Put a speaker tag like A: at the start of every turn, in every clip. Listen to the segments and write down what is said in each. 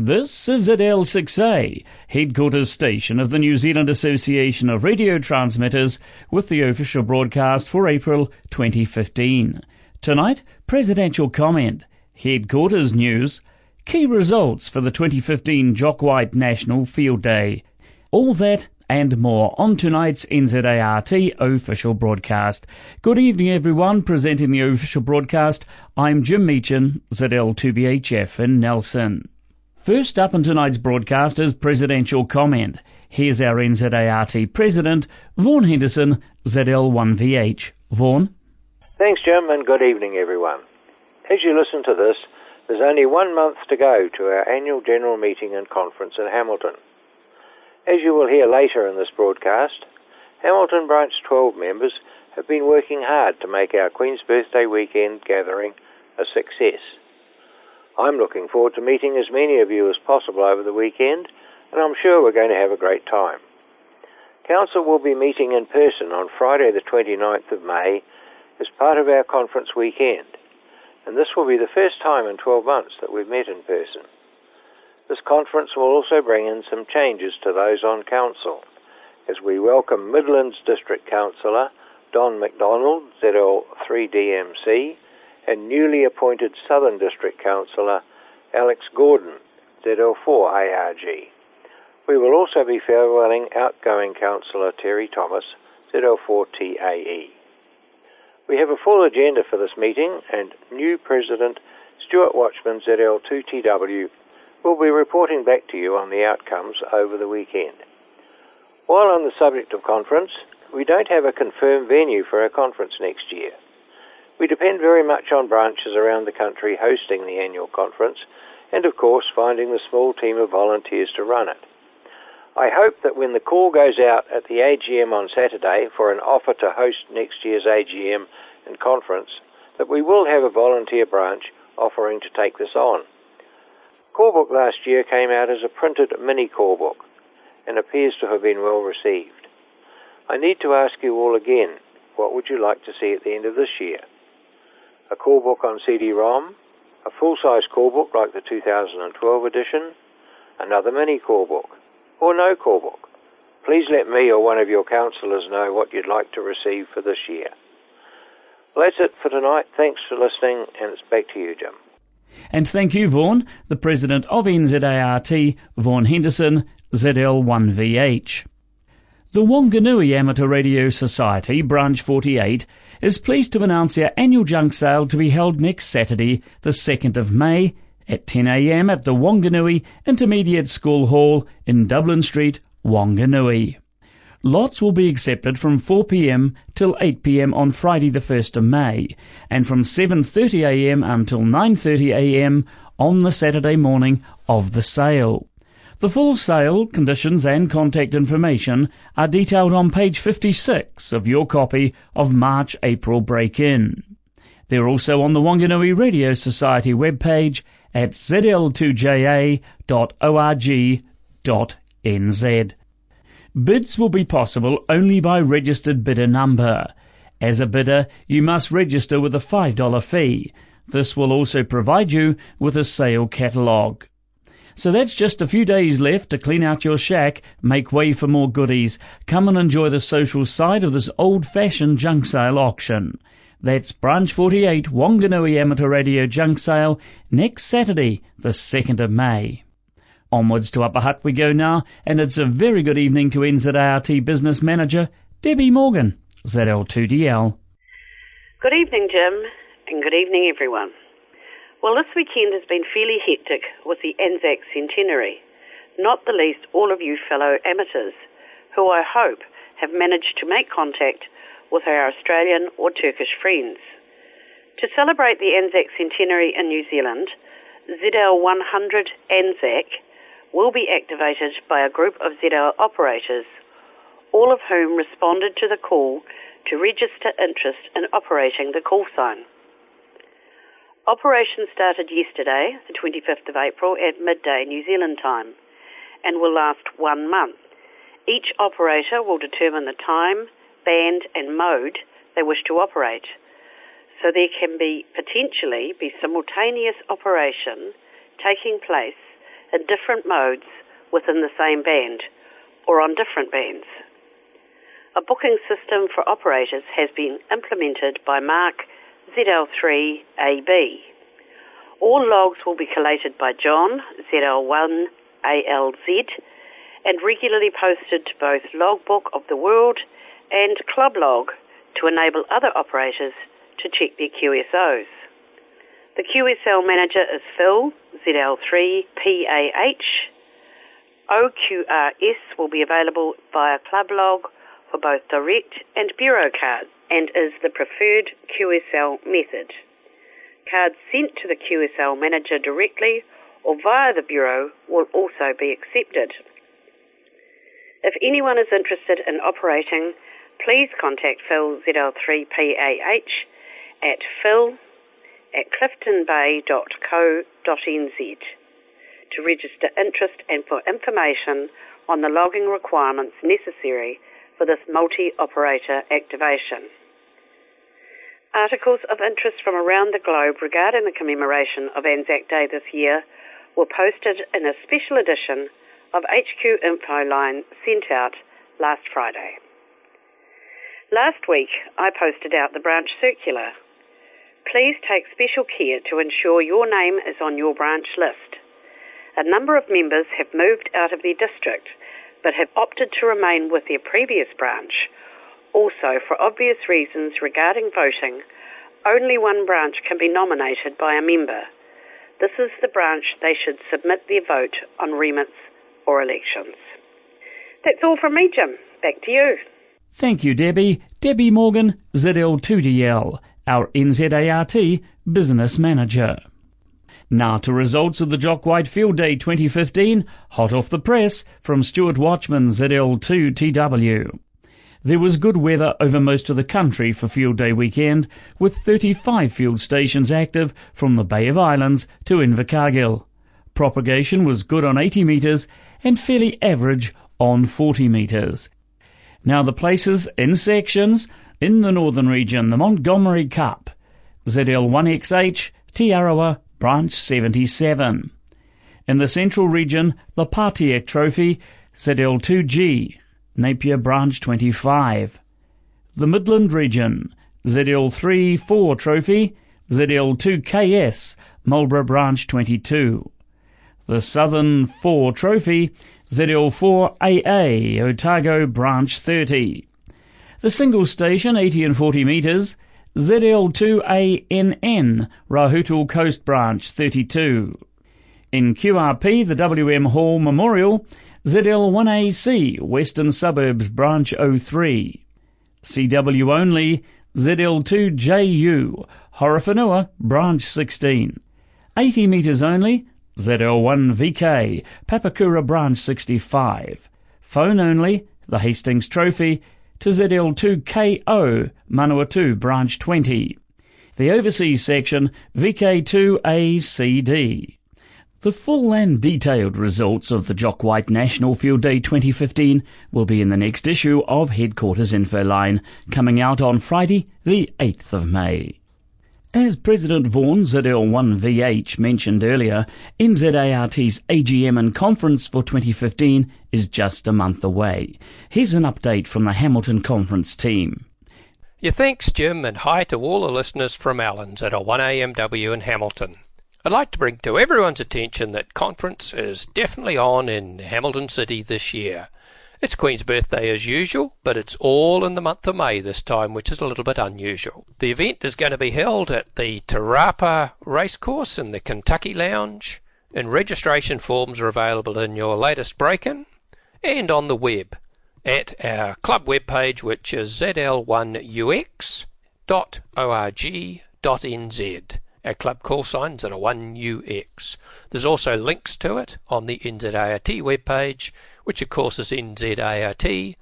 A: This is ZL6A, headquarters station of the New Zealand Association of Radio Transmitters, with the official broadcast for April 2015. Tonight, presidential comment, headquarters news, key results for the 2015 Jock White National Field Day. All that and more on tonight's NZART official broadcast. Good evening, everyone. Presenting the official broadcast, I'm Jim Meechin, ZL2BHF in Nelson. First up in tonight's broadcast is presidential comment. Here's our NZART President, Vaughan Henderson, ZL1VH. Vaughan?
B: Thanks, Jim, and good evening, everyone. As you listen to this, there's only 1 month to go to our annual general meeting and conference in Hamilton. As you will hear later in this broadcast, Hamilton Branch 12 members have been working hard to make our Queen's Birthday weekend gathering a success. I'm looking forward to meeting as many of you as possible over the weekend, and I'm sure we're going to have a great time. Council will be meeting in person on Friday the 29th of May as part of our conference weekend, and this will be the first time in 12 months that we've met in person. This conference will also bring in some changes to those on council, as we welcome Midlands District Councillor Don McDonald, ZL3DMC, and newly appointed Southern District Councillor Alex Gordon, ZL4ARG. We will also be farewelling outgoing Councillor Terry Thomas, ZL4TAE. We have a full agenda for this meeting, and new President Stuart Watchman, ZL2TW, will be reporting back to you on the outcomes over the weekend. While on the subject of conference, we don't have a confirmed venue for our conference next year. We depend very much on branches around the country hosting the annual conference and, of course, finding the small team of volunteers to run it. I hope that when the call goes out at the AGM on Saturday for an offer to host next year's AGM and conference, that we will have a volunteer branch offering to take this on. Call book last year came out as a printed mini call book and appears to have been well received. I need to ask you all again, what would you like to see at the end of this year? A call book on CD-ROM, a full-size call book like the 2012 edition, another mini call book, or no call book? Please let me or one of your councillors know what you'd like to receive for this year. Well, that's it for tonight. Thanks for listening, and it's back to you, Jim.
A: And thank you, Vaughan, the President of NZART, Vaughan Henderson, ZL1VH. The Wanganui Amateur Radio Society, Branch 48, is pleased to announce their annual junk sale to be held next Saturday, the 2nd of May, at 10 a.m. at the Wanganui Intermediate School Hall in Dublin Street, Wanganui. Lots will be accepted from 4 p.m. till 8 p.m. on Friday the 1st of May, and from 7:30 a.m. until 9:30 a.m. on the Saturday morning of the sale. The full sale, conditions and contact information are detailed on page 56 of your copy of March-April Break-In. They're also on the Wanganui Radio Society webpage at zl2ja.org.nz. Bids will be possible only by registered bidder number. As a bidder, you must register with a $5 fee. This will also provide you with a sale catalogue. So that's just a few days left to clean out your shack, make way for more goodies. Come and enjoy the social side of this old-fashioned junk sale auction. That's Branch 48 Wanganui Amateur Radio Junk Sale next Saturday, the 2nd of May. Onwards to Upper Hutt we go now, and it's a very good evening to NZART Business Manager, Debby Morgan, ZL2DL.
C: Good evening, Jim, and good evening, everyone. Well, this weekend has been fairly hectic with the Anzac Centenary, not the least all of you fellow amateurs, who I hope have managed to make contact with our Australian or Turkish friends. To celebrate the Anzac Centenary in New Zealand, ZL100 Anzac will be activated by a group of ZL operators, all of whom responded to the call to register interest in operating the call sign. Operation started yesterday, the 25th of April, at midday New Zealand time, and will last 1 month. Each operator will determine the time, band and mode they wish to operate. So there can potentially be simultaneous operation taking place in different modes within the same band or on different bands. A booking system for operators has been implemented by Mark ZL3AB. All logs will be collated by John ZL1ALZ and regularly posted to both Logbook of the World and Club Log to enable other operators to check their QSOs. The QSL manager is Phil ZL3PAH. OQRS will be available via Club Log for both direct and bureau cards and is the preferred QSL method. Cards sent to the QSL manager directly or via the bureau will also be accepted. If anyone is interested in operating, please contact Phil ZL3PAH at phil@cliftonbay.co.nz to register interest and for information on the logging requirements necessary for this multi-operator activation. Articles of interest from around the globe regarding the commemoration of Anzac Day this year were posted in a special edition of HQ Info Line sent out last Friday. Last week, I posted out the branch circular. Please take special care to ensure your name is on your branch list. A number of members have moved out of their district, but have opted to remain with their previous branch. Also, for obvious reasons regarding voting, only one branch can be nominated by a member. This is the branch they should submit their vote on remits or elections. That's all from me, Jim. Back to you.
A: Thank you, Debbie. Debbie Morgan, ZL2DL, our NZART Business Manager. Now to results of the Jock White Field Day 2015, hot off the press from Stuart Watchman, ZL2TW. There was good weather over most of the country for Field Day weekend, with 35 field stations active from the Bay of Islands to Invercargill. Propagation was good on 80 metres and fairly average on 40 metres. Now the places in sections in the northern region, the Montgomery Cup, ZL1XH, Te Arawa, Branch 77. In the central region, the Partiek Trophy, ZL2G, Napier Branch 25. The Midland region, ZL3-4 Trophy, ZL2KS, Marlborough Branch 22. The Southern 4 Trophy, ZL4AA, Otago Branch 30. The single station, 80 and 40 metres, ZL2ANN, Rahutul Coast Branch 32. In QRP, the WM Hall Memorial, ZL1AC, Western Suburbs Branch 03. CW only, ZL2JU, Horowhenua Branch 16. 80 metres only, ZL1VK, Papakura Branch 65. Phone only, the Hastings Trophy, to ZL2KO, Manawatu Branch 20. The overseas section, VK2ACD. The full and detailed results of the Jock White National Field Day 2015 will be in the next issue of Headquarters Info Line, coming out on Friday, the 8th of May. As President Vaughan, ZL1VH, mentioned earlier, NZART's AGM and conference for 2015 is just a month away. Here's an update from the Hamilton conference team.
D: Yeah, thanks, Jim, and hi to all the listeners from Allen's at 1AMW in Hamilton. I'd like to bring to everyone's attention that conference is definitely on in Hamilton City this year. It's Queen's birthday as usual, but it's all in the month of May this time, which is a little bit unusual. The event is going to be held at the Te Rapa Racecourse in the Kentucky Lounge, and registration forms are available in your latest break-in and on the web at our club webpage, which is zl1ux.org.nz. Our club call signs are a 1UX. There's also links to it on the NZART webpage, which of course is nzart.org.nz.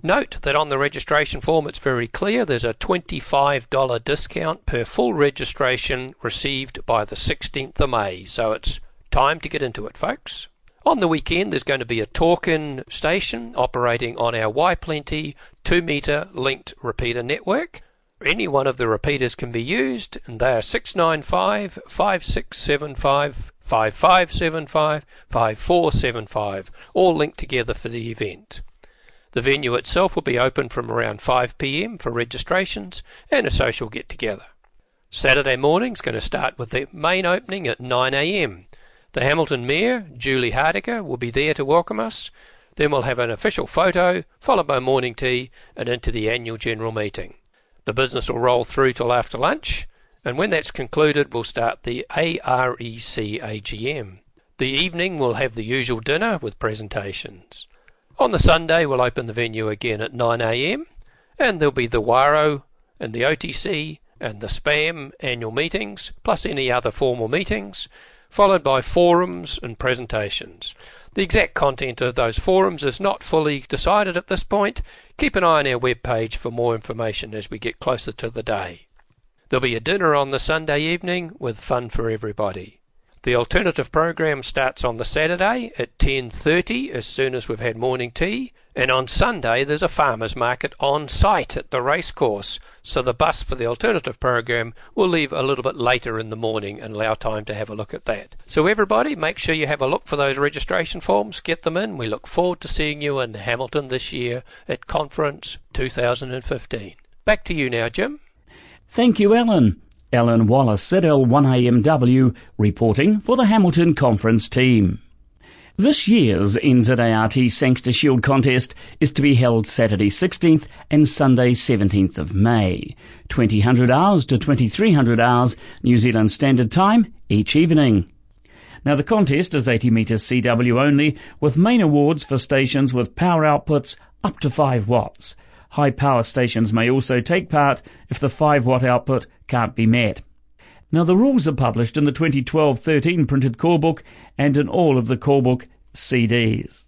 D: Note that on the registration form it's very clear there's a $25 discount per full registration received by the 16th of May, so it's time to get into it, folks. On the weekend there's going to be a talk-in station operating on our Y-Plenty 2-metre linked repeater network. Any one of the repeaters can be used, and they are 695, 5675, 5575, 5475, all linked together for the event. The venue itself will be open from around 5 p.m. for registrations and a social get-together. Saturday morning's going to start with the main opening at 9 a.m. The Hamilton Mayor, Julie Hardiker, will be there to welcome us. Then we'll have an official photo, followed by morning tea and into the annual general meeting. The business will roll through till after lunch, and when that's concluded we'll start the AREC AGM. The evening we'll have the usual dinner with presentations. On the Sunday we'll open the venue again at 9 a.m. and there'll be the WARO and the OTC and the SPAM annual meetings, plus any other formal meetings, followed by forums and presentations. The exact content of those forums is not fully decided at this point. Keep an eye on our webpage for more information as we get closer to the day. There'll be a dinner on the Sunday evening with fun for everybody. The alternative program starts on the Saturday at 10:30 as soon as we've had morning tea, and on Sunday there's a farmers market on site at the racecourse, so the bus for the alternative program will leave a little bit later in the morning and allow time to have a look at that. So everybody, make sure you have a look for those registration forms, get them in. We look forward to seeing you in Hamilton this year at Conference 2015. Back to you now, Jim.
A: Thank you, Alan. Alan Wallace, ZL1AMW, reporting for the Hamilton Conference team. This year's NZART Sangster Shield contest is to be held Saturday 16th and Sunday 17th of May, 2000 hours to 2300 hours New Zealand Standard Time each evening. Now the contest is 80 metres CW only, with main awards for stations with power outputs up to 5 watts. High power stations may also take part if the 5 watt output can't be met. Now the rules are published in the 2012-13 printed core book and in all of the core book CDs.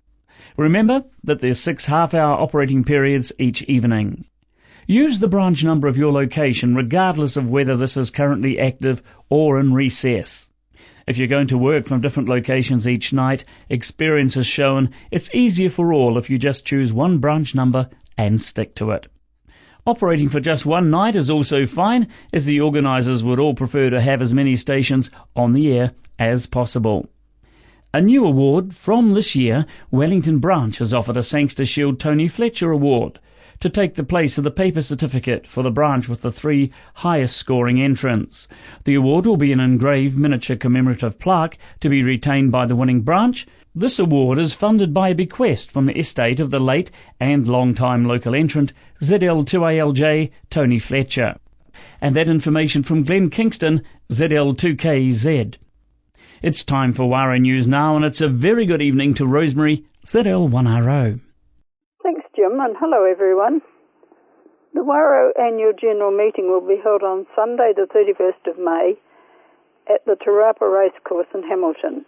A: Remember that there's 6 half-hour operating periods each evening. Use the branch number of your location regardless of whether this is currently active or in recess. If you're going to work from different locations each night, experience has shown it's easier for all if you just choose one branch number and stick to it. Operating for just one night is also fine, as the organisers would all prefer to have as many stations on the air as possible. A new award from this year, Wellington Branch has offered a Sangster Shield Tony Fletcher Award to take the place of the paper certificate for the branch with the 3 highest scoring entrants. The award will be an engraved miniature commemorative plaque to be retained by the winning branch. This award is funded by a bequest from the estate of the late and long-time local entrant ZL2ALJ Tony Fletcher. And that information from Glen Kingston, ZL2KZ. It's time for WARO News now, and it's a very good evening to Rosemary, ZL1RO.
E: Thanks, Jim, and hello, everyone. The WARO annual general meeting will be held on Sunday, the 31st of May, at the Te Rapa Racecourse in Hamilton.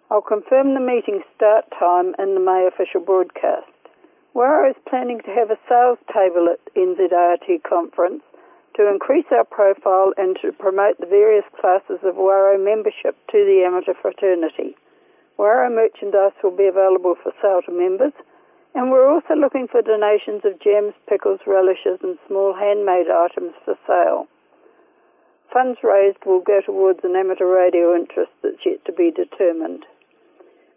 E: I'll confirm the meeting start time in the May official broadcast. WARO is planning to have a sales table at NZART conference to increase our profile and to promote the various classes of WARO membership to the amateur fraternity. WARO merchandise will be available for sale to members, and we're also looking for donations of jams, pickles, relishes and small handmade items for sale. Funds raised will go towards an amateur radio interest that's yet to be determined.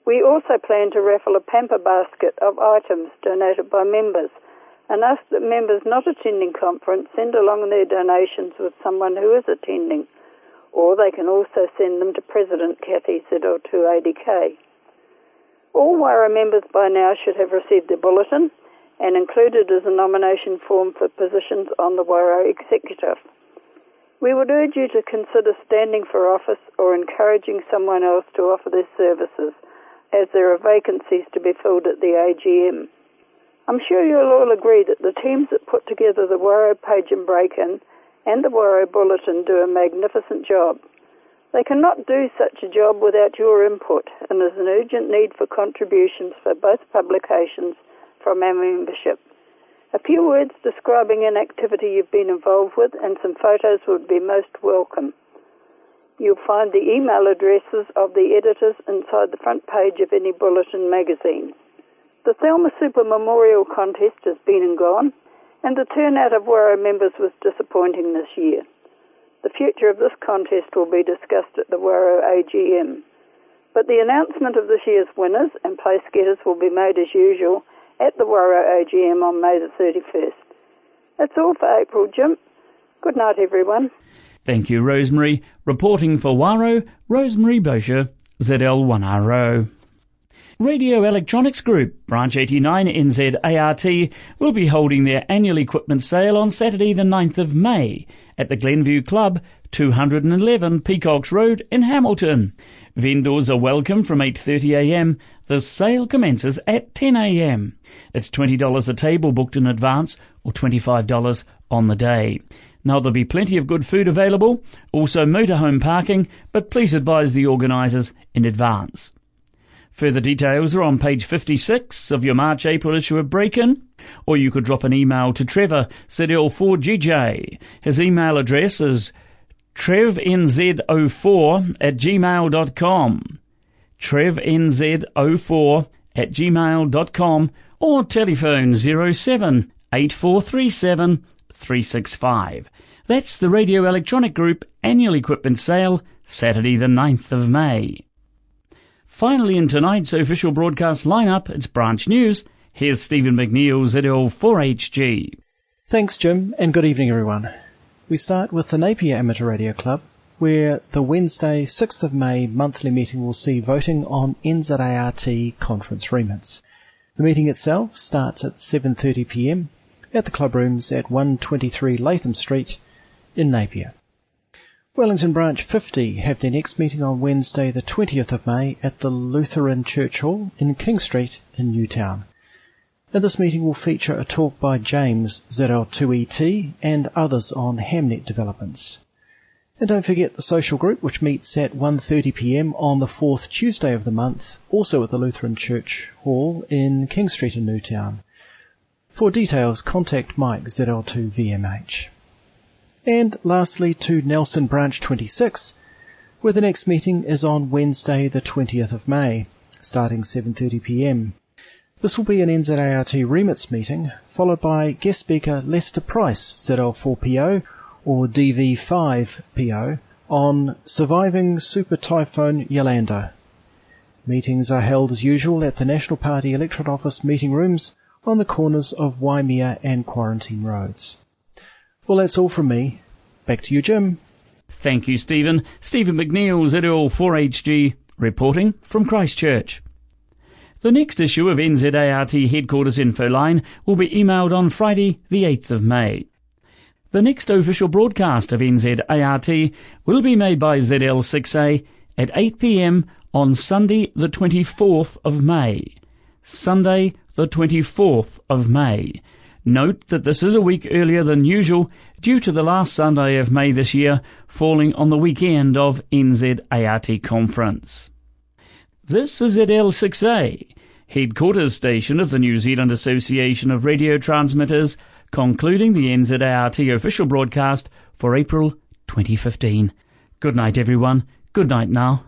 E: We also plan to raffle a pamper basket of items donated by members and ask that members not attending conference send along their donations with someone who is attending, or they can also send them to President Kathy ZL2ADK. All WARO members by now should have received their bulletin, and included is a nomination form for positions on the WARO executive. We would urge you to consider standing for office or encouraging someone else to offer their services, as there are vacancies to be filled at the AGM. I'm sure you'll all agree that the teams that put together the WARO Page and Break-In and the WARO Bulletin do a magnificent job. They cannot do such a job without your input, and there's an urgent need for contributions for both publications from our membership. A few words describing an activity you've been involved with and some photos would be most welcome. You'll find the email addresses of the editors inside the front page of any bulletin magazine. The Thelma Super Memorial Contest has been and gone, and the turnout of WARO members was disappointing this year. The future of this contest will be discussed at the WARO AGM, but the announcement of this year's winners and place getters will be made as usual at the WARO AGM on May the 31st. That's all for April, Jim. Good night, everyone.
A: Thank you, Rosemary. Reporting for WARO, Rosemary Boshier, ZL1RO. Radio Electronics Group, Branch 89 NZART, will be holding their annual equipment sale on Saturday the 9th of May at the Glenview Club, 211 Peacocks Road in Hamilton. Vendors are welcome from 8:30am. The sale commences at 10am. It's $20 a table booked in advance or $25 on the day. Now there'll be plenty of good food available, also motorhome parking, but please advise the organisers in advance. Further details are on page 56 of your March-April issue of Break-In, or you could drop an email to Trevor, ZL4GJ. His email address is trevnz04@gmail.com, trevnz04@gmail.com, or telephone 07 8437 365. That's the Radio Electronic Group Annual Equipment Sale, Saturday the 9th of May. Finally, in tonight's official broadcast lineup, it's Branch News. Here's Stephen McNeill, ZL4HG.
F: Thanks, Jim, and good evening, everyone. We start with the Napier Amateur Radio Club, where the Wednesday, 6th of May monthly meeting will see voting on NZART conference remits. The meeting itself starts at 7:30pm at the club rooms at 123 Latham Street in Napier. Wellington Branch 50 have their next meeting on Wednesday the 20th of May at the Lutheran Church Hall in King Street in Newtown. And this meeting will feature a talk by James, ZL2ET, and others on Hamnet developments. And don't forget the social group, which meets at 1:30pm on the 4th Tuesday of the month, also at the Lutheran Church Hall in King Street in Newtown. For details, contact Mike, ZL2VMH. And lastly to Nelson Branch 26, where the next meeting is on Wednesday the 20th of May, starting 7:30pm. This will be an NZART remits meeting, followed by guest speaker Lester Price, ZL4PO or DV5PO, on surviving Super Typhoon Yolanda. Meetings are held as usual at the National Party Electorate Office meeting rooms on the corners of Waimea and Quarantine Roads. Well, that's all from me. Back to you, Jim.
A: Thank you, Stephen. Stephen McNeill, ZL4HG, reporting from Christchurch. The next issue of NZART Headquarters Info Line will be emailed on Friday, the 8th of May. The next official broadcast of NZART will be made by ZL6A at 8pm on Sunday, the 24th of May. Sunday, the 24th of May. Note that this is a week earlier than usual due to the last Sunday of May this year falling on the weekend of NZART Conference. This is ZL6A, headquarters station of the New Zealand Association of Radio Transmitters, concluding the NZART official broadcast for April 2015. Good night, everyone. Good night now.